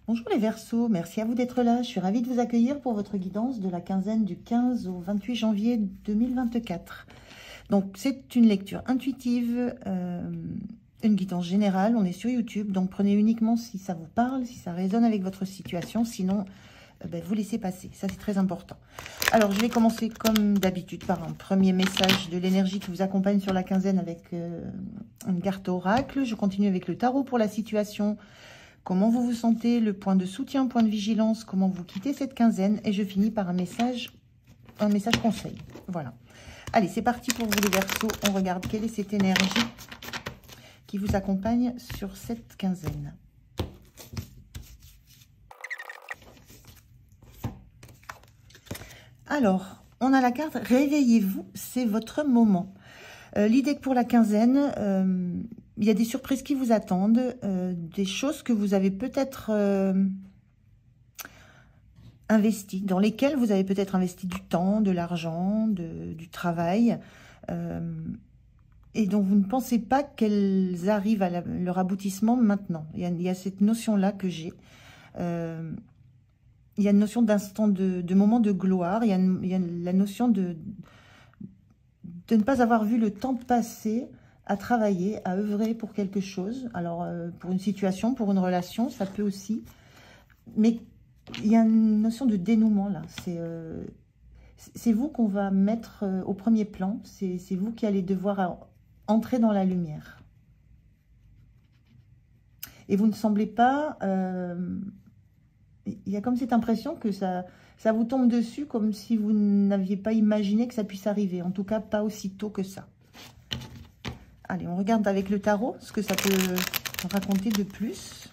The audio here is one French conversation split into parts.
Bonjour les Verseaux, merci à vous d'être là. Je suis ravie de vous accueillir pour votre guidance de la quinzaine du 15 au 28 janvier 2024. Donc c'est une lecture intuitive, une guidance générale. On est sur YouTube, donc prenez uniquement si ça vous parle, si ça résonne avec votre situation. Sinon, vous laissez passer. Ça, c'est très important. Alors, je vais commencer comme d'habitude par un premier message de l'énergie qui vous accompagne sur la quinzaine avec une carte oracle. Je continue avec le tarot pour la situation. Comment vous vous sentez, le point de soutien, point de vigilance, comment vous quittez cette quinzaine. Et je finis par un message conseil. Voilà. Allez, c'est parti pour vous les Verseaux. On regarde quelle est cette énergie qui vous accompagne sur cette quinzaine. Alors, on a la carte « Réveillez-vous, c'est votre moment ». L'idée que pour la quinzaine, il y a des surprises qui vous attendent, des choses que vous avez peut-être investies, dans lesquelles vous avez peut-être investi du temps, de l'argent, du travail, et dont vous ne pensez pas qu'elles arrivent à leur aboutissement maintenant. Il y a cette notion-là que j'ai. Il y a une notion d'instant, de moment de gloire. Il y a la notion de ne pas avoir vu le temps passer à travailler, à œuvrer pour quelque chose. Alors, pour une situation, pour une relation, ça peut aussi. Mais il y a une notion de dénouement, là. C'est vous qu'on va mettre au premier plan. C'est vous qui allez devoir entrer dans la lumière. Et vous ne semblez pas... il y a comme cette impression que ça vous tombe dessus comme si vous n'aviez pas imaginé que ça puisse arriver. En tout cas, pas aussi tôt que ça. Allez, on regarde avec le tarot ce que ça peut raconter de plus.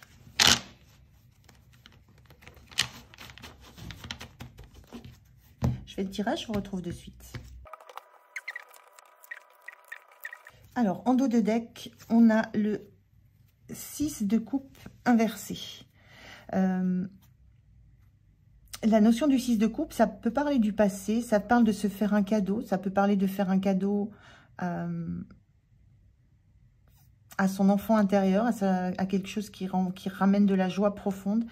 Je fais le tirage, je vous retrouve de suite. Alors, en dos de deck, on a le 6 de coupe inversé. La notion du 6 de coupe, ça peut parler du passé, ça parle de se faire un cadeau, ça peut parler de faire un cadeau à son enfant intérieur, à quelque chose qui ramène de la joie profonde.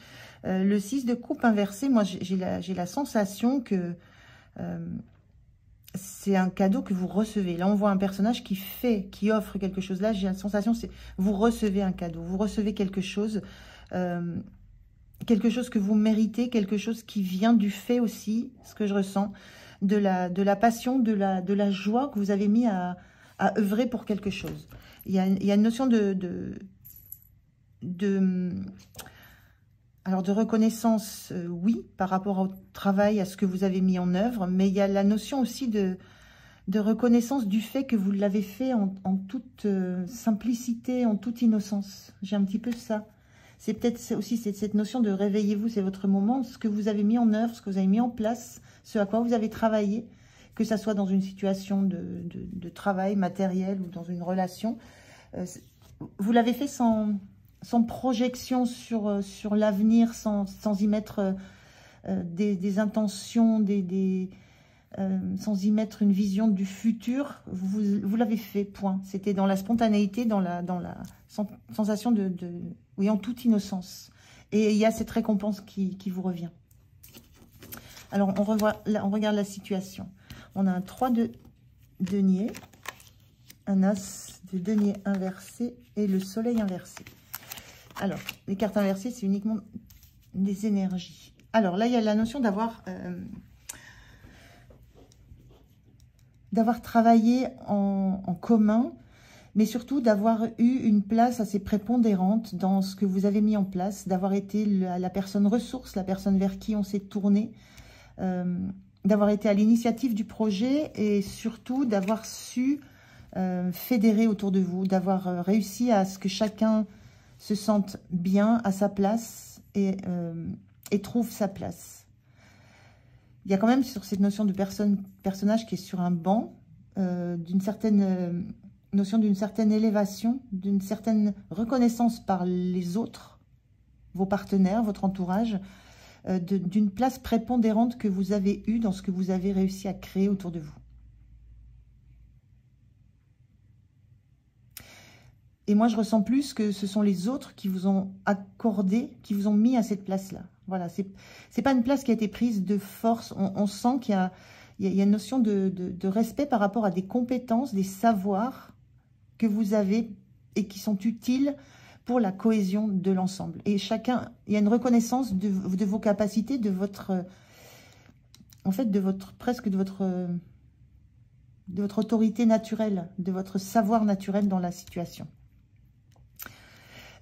Le 6 de coupe inversé, moi j'ai la sensation que c'est un cadeau que vous recevez. Là on voit un personnage qui offre quelque chose. Là j'ai la sensation, c'est vous recevez un cadeau, vous recevez quelque chose que vous méritez, quelque chose qui vient du fait aussi, ce que je ressens, de la passion, de la joie que vous avez mis à œuvrer pour quelque chose. Il y a une notion de reconnaissance, oui, par rapport au travail, à ce que vous avez mis en œuvre, mais il y a la notion aussi de reconnaissance du fait que vous l'avez fait en toute simplicité, en toute innocence. J'ai un petit peu ça. C'est peut-être aussi cette notion de réveillez-vous, c'est votre moment, ce que vous avez mis en œuvre, ce que vous avez mis en place, ce à quoi vous avez travaillé, que ça soit dans une situation de travail matériel ou dans une relation. Vous l'avez fait sans projection sur l'avenir, sans y mettre des intentions, sans y mettre une vision du futur. Vous l'avez fait, point. C'était dans la spontanéité, dans la sensation oui, en toute innocence. Et il y a cette récompense qui vous revient. Alors, on regarde la situation. On a un 3 de denier, un as de denier inversé et le soleil inversé. Alors, les cartes inversées, c'est uniquement des énergies. Alors, là, il y a la notion d'avoir travaillé en commun, mais surtout d'avoir eu une place assez prépondérante dans ce que vous avez mis en place, d'avoir été la personne ressource, la personne vers qui on s'est tourné, d'avoir été à l'initiative du projet et surtout d'avoir su fédérer autour de vous, d'avoir réussi à ce que chacun se sente bien à sa place et trouve sa place. Il y a quand même sur cette notion de personnage qui est sur un banc, d'une certaine notion d'une certaine élévation, d'une certaine reconnaissance par les autres, vos partenaires, votre entourage, d'une place prépondérante que vous avez eue dans ce que vous avez réussi à créer autour de vous. Et moi, je ressens plus que ce sont les autres qui vous ont accordé, qui vous ont mis à cette place-là. Voilà, c'est pas une place qui a été prise de force. On sent qu'il y a une notion de respect par rapport à des compétences, des savoirs que vous avez et qui sont utiles pour la cohésion de l'ensemble. Et chacun, il y a une reconnaissance de vos capacités, de votre, en fait, presque de votre autorité naturelle, de votre savoir naturel dans la situation.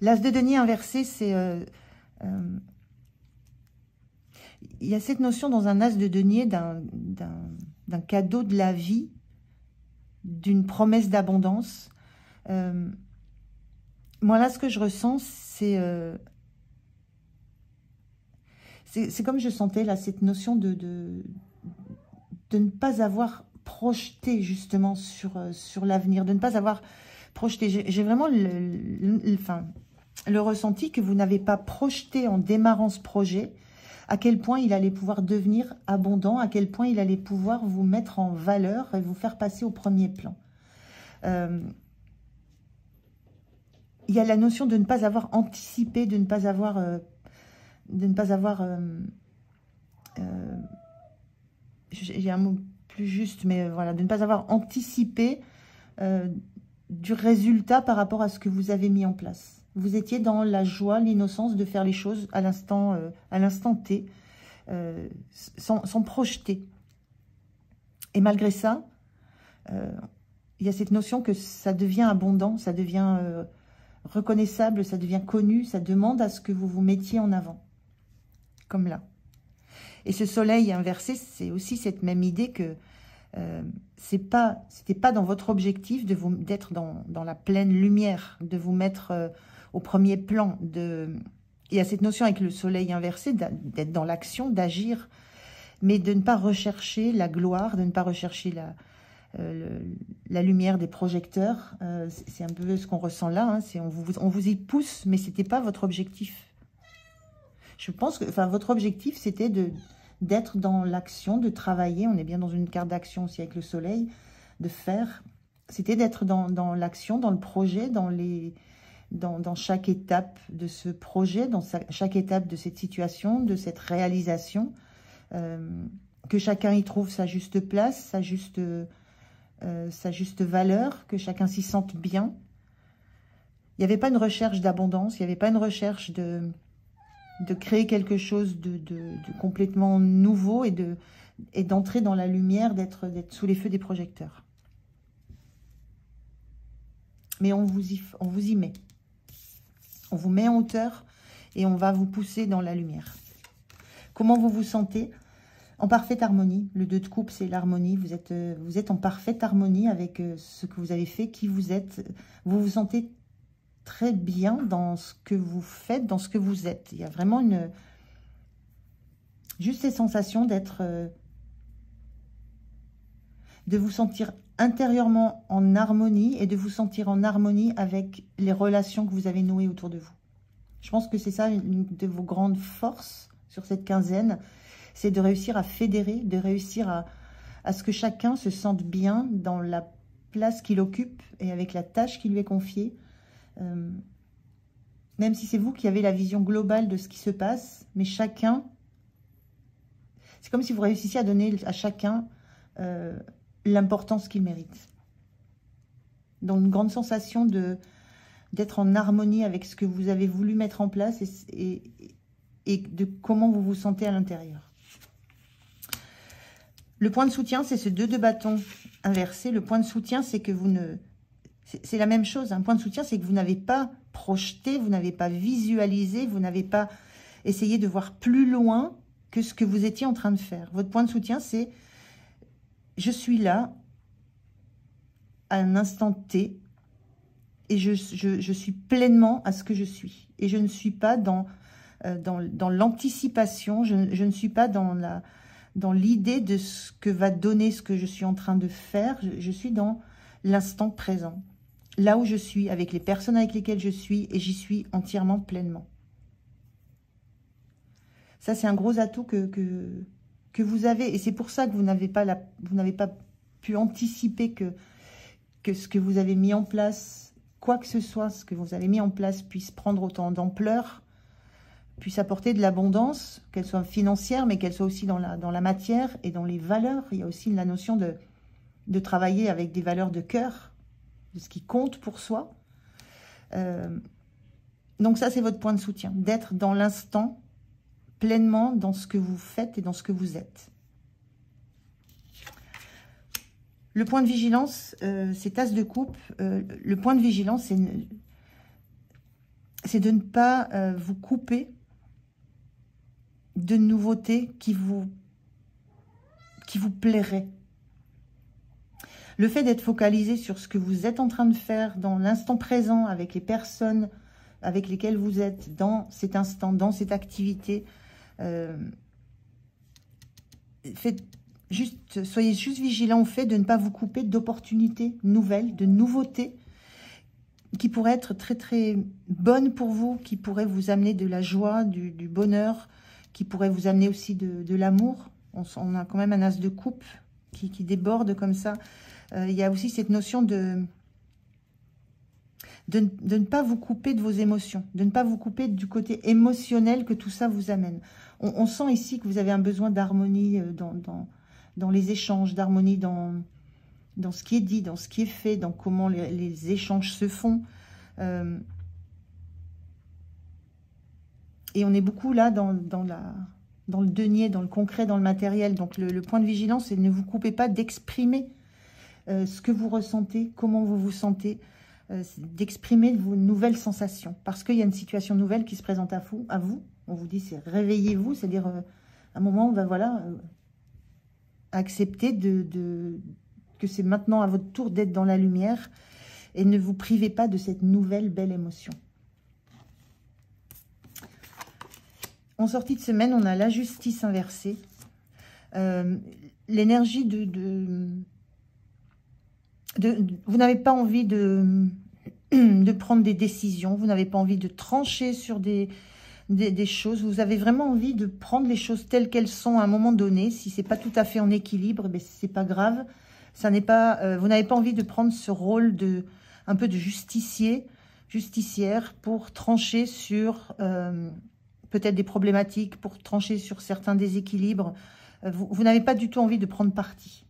L'as de denier inversé, c'est... il y a cette notion dans un as de denier d'un cadeau de la vie, d'une promesse d'abondance. Moi, là, ce que je ressens, c'est comme je sentais, là, cette notion de ne pas avoir projeté, justement, sur l'avenir, de ne pas avoir projeté. J'ai vraiment le ressenti que vous n'avez pas projeté en démarrant ce projet, à quel point il allait pouvoir devenir abondant, à quel point il allait pouvoir vous mettre en valeur et vous faire passer au premier plan. Il y a la notion de ne pas avoir anticipé, de ne pas avoir j'ai un mot plus juste, mais voilà, de ne pas avoir anticipé du résultat par rapport à ce que vous avez mis en place. Vous étiez dans la joie, l'innocence de faire les choses à l'instant T, sans projeter. Et malgré ça, il y a cette notion que ça devient abondant, ça devient reconnaissable, ça devient connu, ça demande à ce que vous vous mettiez en avant. Comme là. Et ce soleil inversé, c'est aussi cette même idée que c'était pas dans votre objectif d'être dans la pleine lumière, de vous mettre au premier plan. Il y a cette notion avec le soleil inversé d'être dans l'action, d'agir, mais de ne pas rechercher la gloire, de ne pas rechercher la lumière des projecteurs. C'est un peu ce qu'on ressent là. Hein, on vous y pousse, mais c'était pas votre objectif. Je pense que, votre objectif, c'était d'être dans l'action, de travailler. On est bien dans une carte d'action aussi avec le soleil, de faire. C'était d'être dans l'action, dans le projet, dans chaque étape de ce projet, dans chaque étape de cette situation, de cette réalisation. Que chacun y trouve sa juste place, sa juste valeur, que chacun s'y sente bien. Il n'y avait pas une recherche d'abondance, il n'y avait pas une recherche de créer quelque chose de complètement nouveau et d'entrer dans la lumière, d'être sous les feux des projecteurs. Mais on vous y met. On vous met en hauteur et on va vous pousser dans la lumière. Comment vous vous sentez? En parfaite harmonie. Le 2 de coupe, c'est l'harmonie. Vous êtes en parfaite harmonie avec ce que vous avez fait, qui vous êtes. Vous vous sentez très bien dans ce que vous faites, dans ce que vous êtes. Il y a vraiment juste ces sensations de vous sentir intérieurement en harmonie et de vous sentir en harmonie avec les relations que vous avez nouées autour de vous. Je pense que c'est ça une de vos grandes forces sur cette quinzaine, c'est de réussir à fédérer, de réussir à ce que chacun se sente bien dans la place qu'il occupe et avec la tâche qui lui est confiée. Même si c'est vous qui avez la vision globale de ce qui se passe, mais chacun, c'est comme si vous réussissiez à donner à chacun l'importance qu'il mérite. Donc une grande sensation d'être en harmonie avec ce que vous avez voulu mettre en place et de comment vous vous sentez à l'intérieur. Le point de soutien, c'est ce 2 de bâton inversé. Le point de soutien, c'est que vous ne... C'est la même chose. Un point de soutien, c'est que vous n'avez pas projeté, vous n'avez pas visualisé, vous n'avez pas essayé de voir plus loin que ce que vous étiez en train de faire. Votre point de soutien, c'est « Je suis là, à un instant T, et je suis pleinement à ce que je suis. Et je ne suis pas dans l'anticipation, je ne suis pas dans l'idée de ce que va donner ce que je suis en train de faire. Je suis dans l'instant présent. Là où je suis, avec les personnes avec lesquelles je suis, et j'y suis entièrement, pleinement. Ça, c'est un gros atout que vous avez, et c'est pour ça que vous n'avez pas pu anticiper que ce que vous avez mis en place quoi que ce soit, ce que vous avez mis en place puisse prendre autant d'ampleur, puisse apporter de l'abondance, qu'elle soit financière, mais qu'elle soit aussi dans la matière et dans les valeurs. Il y a aussi la notion de travailler avec des valeurs de cœur, de ce qui compte pour soi. Donc ça, c'est votre point de soutien, d'être dans l'instant, pleinement dans ce que vous faites et dans ce que vous êtes. Le point de vigilance, c'est As de coupe. Le point de vigilance, c'est de ne pas vous couper de nouveautés qui vous plairaient. Le fait d'être focalisé sur ce que vous êtes en train de faire dans l'instant présent, avec les personnes avec lesquelles vous êtes dans cet instant, dans cette activité, soyez juste vigilant au fait de ne pas vous couper d'opportunités nouvelles, de nouveautés qui pourraient être très très bonnes pour vous, qui pourraient vous amener de la joie, du bonheur, qui pourraient vous amener aussi de l'amour. On a quand même un as de coupe qui déborde comme ça. Il y a aussi cette notion de ne pas vous couper de vos émotions, de ne pas vous couper du côté émotionnel que tout ça vous amène. On sent ici que vous avez un besoin d'harmonie dans les échanges, d'harmonie dans ce qui est dit, dans ce qui est fait, dans comment les échanges se font. Et on est beaucoup là dans le denier, dans le concret, dans le matériel. Donc le point de vigilance, c'est ne vous coupez pas d'exprimer ce que vous ressentez, comment vous vous sentez, d'exprimer vos nouvelles sensations. Parce qu'il y a une situation nouvelle qui se présente à vous. On vous dit, c'est réveillez-vous, c'est-à-dire à un moment, on va voilà, accepter que c'est maintenant à votre tour d'être dans la lumière et ne vous privez pas de cette nouvelle belle émotion. En sortie de semaine, on a la justice inversée. L'énergie vous n'avez pas envie de prendre des décisions, vous n'avez pas envie de trancher sur des choses, vous avez vraiment envie de prendre les choses telles qu'elles sont à un moment donné. Si ce n'est pas tout à fait en équilibre, ce n'est pas grave. Vous n'avez pas envie de prendre ce rôle un peu de justicière pour trancher sur peut-être des problématiques, pour trancher sur certains déséquilibres. Vous n'avez pas du tout envie de prendre parti.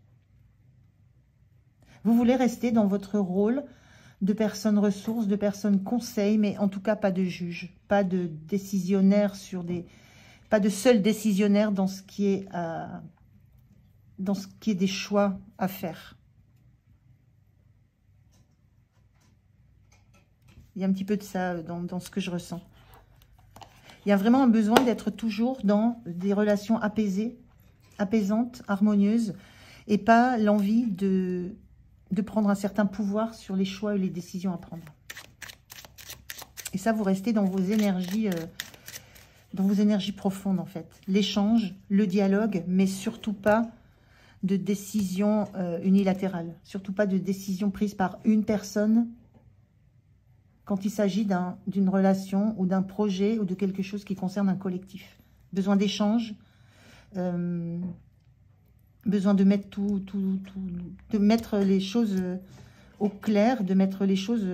Vous voulez rester dans votre rôle de personne ressource, de personne conseil, mais en tout cas pas de juge, pas de décisionnaire pas de seul décisionnaire dans ce qui est des choix à faire. Il y a un petit peu de ça dans ce que je ressens. Il y a vraiment un besoin d'être toujours dans des relations apaisées, apaisantes, harmonieuses, et pas l'envie de prendre un certain pouvoir sur les choix et les décisions à prendre. Et ça, vous restez dans vos énergies profondes, en fait. L'échange, le dialogue, mais surtout pas de décision unilatérale. Surtout pas de décision prise par une personne quand il s'agit d'une relation ou d'un projet ou de quelque chose qui concerne un collectif. Besoin d'échange, besoin de mettre de mettre les choses au clair, de mettre les choses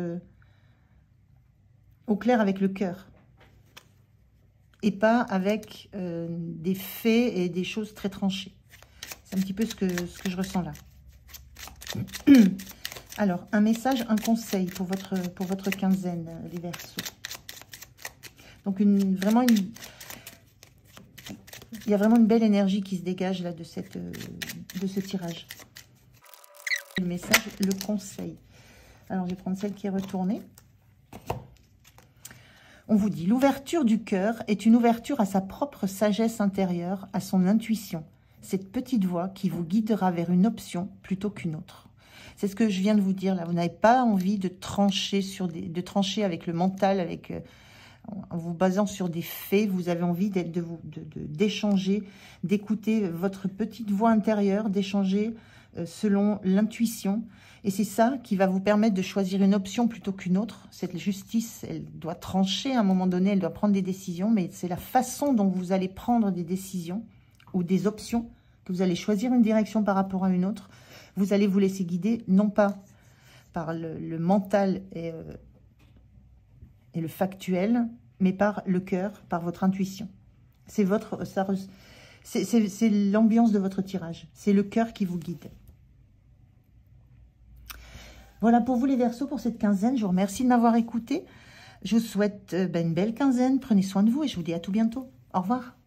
au clair avec le cœur. Et pas avec des faits et des choses très tranchées. C'est un petit peu ce que je ressens là. Alors, un message, un conseil pour votre quinzaine, les Verseaux. Donc, il y a vraiment une belle énergie qui se dégage là de ce tirage. Le message, le conseil. Alors, je vais prendre celle qui est retournée. On vous dit, l'ouverture du cœur est une ouverture à sa propre sagesse intérieure, à son intuition. Cette petite voix qui vous guidera vers une option plutôt qu'une autre. C'est ce que je viens de vous dire là. Vous n'avez pas envie de trancher avec le mental, en vous basant sur des faits. Vous avez envie d'échanger, d'écouter votre petite voix intérieure, d'échanger selon l'intuition. Et c'est ça qui va vous permettre de choisir une option plutôt qu'une autre. Cette justice, elle doit trancher à un moment donné, elle doit prendre des décisions, mais c'est la façon dont vous allez prendre des décisions ou des options, que vous allez choisir une direction par rapport à une autre. Vous allez vous laisser guider, non pas par le mental et le factuel, mais par le cœur, par votre intuition. C'est c'est l'ambiance de votre tirage. C'est le cœur qui vous guide. Voilà pour vous les Verseaux pour cette quinzaine. Je vous remercie de m'avoir écouté. Je vous souhaite une belle quinzaine. Prenez soin de vous et je vous dis à tout bientôt. Au revoir.